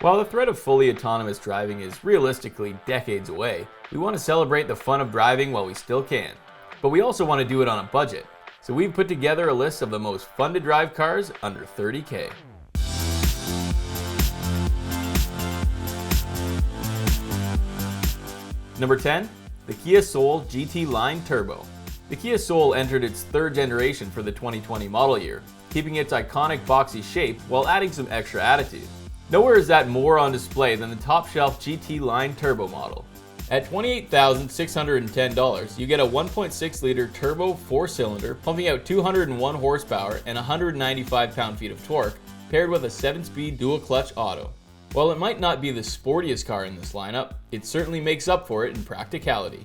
While the threat of fully autonomous driving is realistically decades away, we want to celebrate the fun of driving while we still can. But we also want to do it on a budget, so we've put together a list of the most fun to drive cars under $30K. Number 10, the Kia Soul GT Line Turbo. The Kia Soul entered its third generation for the 2020 model year, keeping its iconic boxy shape while adding some extra attitude. Nowhere is that more on display than the top-shelf GT Line Turbo model. At $28,610, you get a 1.6-liter turbo 4-cylinder pumping out 201 horsepower and 195 pound-feet of torque, paired with a 7-speed dual-clutch auto. While it might not be the sportiest car in this lineup, it certainly makes up for it in practicality.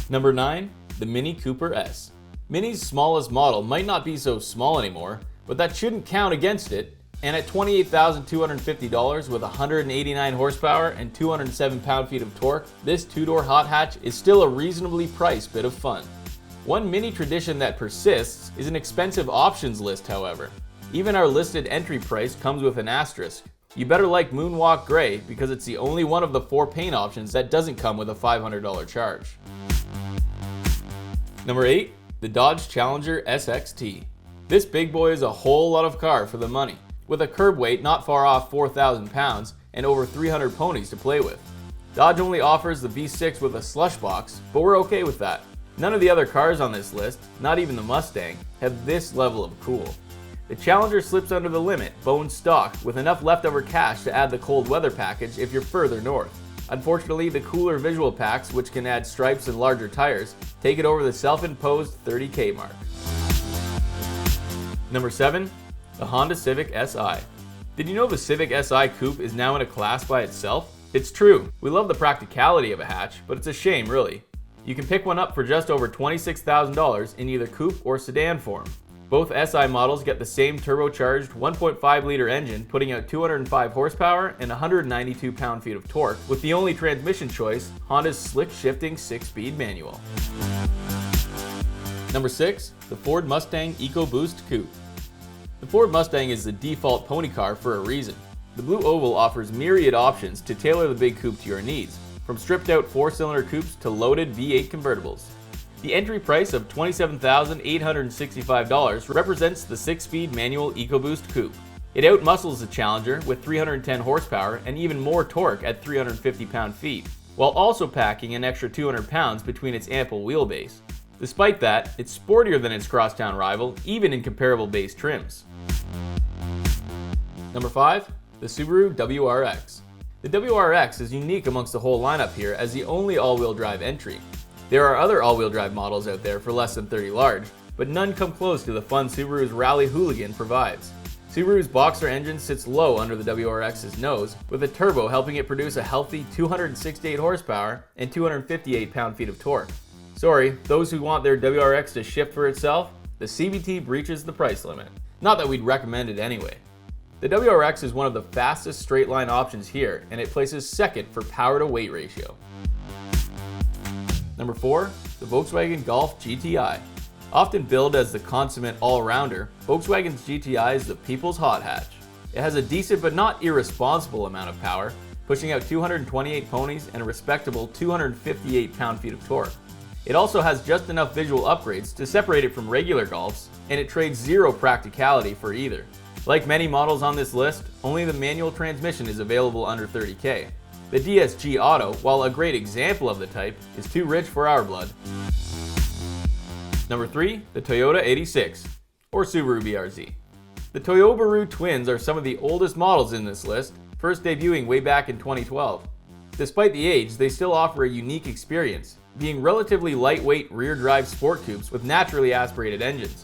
Number 9, the Mini Cooper S. Mini's smallest model might not be so small anymore, but that shouldn't count against it, and at $28,250 with 189 horsepower and 207 pound-feet of torque, this two-door hot hatch is still a reasonably priced bit of fun. One Mini tradition that persists is an expensive options list, however. Even our listed entry price comes with an asterisk. You better like Moonwalk Gray because it's the only one of the 4 paint options that doesn't come with a $500 charge. Number 8, the Dodge Challenger SXT. This big boy is a whole lot of car for the money, with a curb weight not far off 4,000 pounds and over 300 ponies to play with. Dodge only offers the V6 with a slush box, but we're okay with that. None of the other cars on this list, not even the Mustang, have this level of cool. The Challenger slips under the limit, bone stock, with enough leftover cash to add the cold weather package if you're further north. Unfortunately, the cooler visual packs, which can add stripes and larger tires, take it over the self-imposed $30K mark. Number 7, the Honda Civic Si. Did you know the Civic Si Coupe is now in a class by itself? It's true. We love the practicality of a hatch, but it's a shame, really. You can pick one up for just over $26,000 in either coupe or sedan form. Both SI models get the same turbocharged 1.5-liter engine, putting out 205 horsepower and 192 pound-feet of torque, with the only transmission choice, Honda's slick-shifting 6-speed manual. Number 6, the Ford Mustang EcoBoost Coupe. The Ford Mustang is the default pony car for a reason. The Blue Oval offers myriad options to tailor the big coupe to your needs, from stripped-out 4-cylinder coupes to loaded V8 convertibles. The entry price of $27,865 represents the 6-speed manual EcoBoost Coupe. It outmuscles the Challenger with 310 horsepower and even more torque at 350 pound-feet, while also packing an extra 200 pounds between its ample wheelbase. Despite that, it's sportier than its crosstown rival, even in comparable base trims. Number 5, the Subaru WRX. The WRX is unique amongst the whole lineup here as the only all-wheel drive entry. There are other all-wheel drive models out there for less than 30 large, but none come close to the fun Subaru's Rally Hooligan provides. Subaru's boxer engine sits low under the WRX's nose, with a turbo helping it produce a healthy 268 horsepower and 258 pound-feet of torque. Sorry, those who want their WRX to shift for itself, the CVT breaches the price limit. Not that we'd recommend it anyway. The WRX is one of the fastest straight-line options here, and it places second for power-to-weight ratio. Number 4, the Volkswagen Golf GTI. Often billed as the consummate all-rounder, Volkswagen's GTI is the people's hot hatch. It has a decent but not irresponsible amount of power, pushing out 228 ponies and a respectable 258 pound-feet of torque. It also has just enough visual upgrades to separate it from regular Golfs, and it trades zero practicality for either. Like many models on this list, only the manual transmission is available under $30K. The DSG Auto, while a great example of the type, is too rich for our blood. Number 3, the Toyota 86, or Subaru BRZ. The Toyobaru twins are some of the oldest models in this list, first debuting way back in 2012. Despite the age, they still offer a unique experience, being relatively lightweight rear-drive sport coupes with naturally aspirated engines.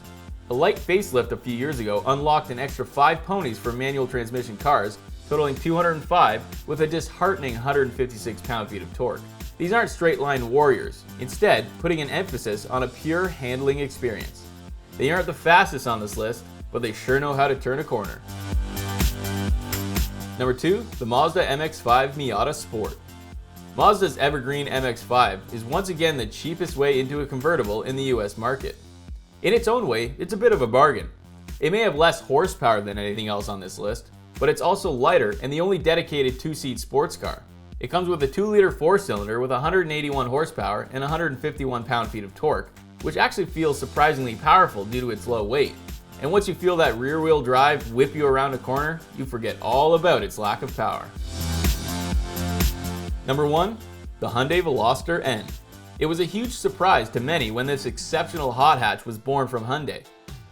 A light facelift a few years ago unlocked an extra 5 ponies for manual transmission cars, totaling 205 with a disheartening 156 pound-feet of torque. These aren't straight-line warriors, instead putting an emphasis on a pure handling experience. They aren't the fastest on this list, but they sure know how to turn a corner. Number 2, the Mazda MX-5 Miata Sport. Mazda's evergreen MX-5 is once again the cheapest way into a convertible in the US market. In its own way, it's a bit of a bargain. It may have less horsepower than anything else on this list, but it's also lighter and the only dedicated two-seat sports car. It comes with a 2-liter 4-cylinder with 181 horsepower and 151 pound-feet of torque, which actually feels surprisingly powerful due to its low weight. And once you feel that rear-wheel drive whip you around a corner, you forget all about its lack of power. Number 1. The Hyundai Veloster N. It was a huge surprise to many when this exceptional hot hatch was born from Hyundai.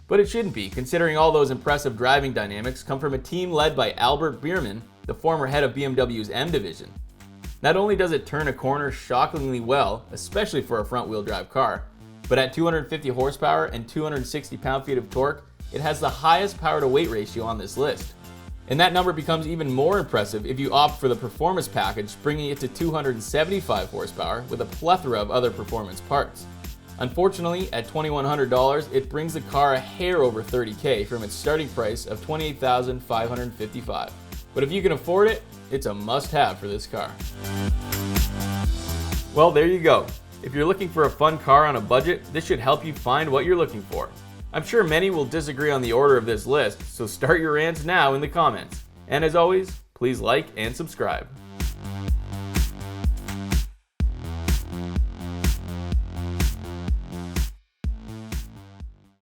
But it shouldn't be, considering all those impressive driving dynamics come from a team led by Albert Biermann, the former head of BMW's M division. Not only does it turn a corner shockingly well, especially for a front-wheel drive car, but at 250 horsepower and 260 pound-feet of torque, it has the highest power-to-weight ratio on this list. And that number becomes even more impressive if you opt for the performance package, bringing it to 275 horsepower with a plethora of other performance parts. Unfortunately, at $2,100, it brings the car a hair over $30,000 from its starting price of $28,555. But if you can afford it, it's a must-have for this car. Well, there you go. If you're looking for a fun car on a budget, this should help you find what you're looking for. I'm sure many will disagree on the order of this list, so start your rants now in the comments. And as always, please like and subscribe.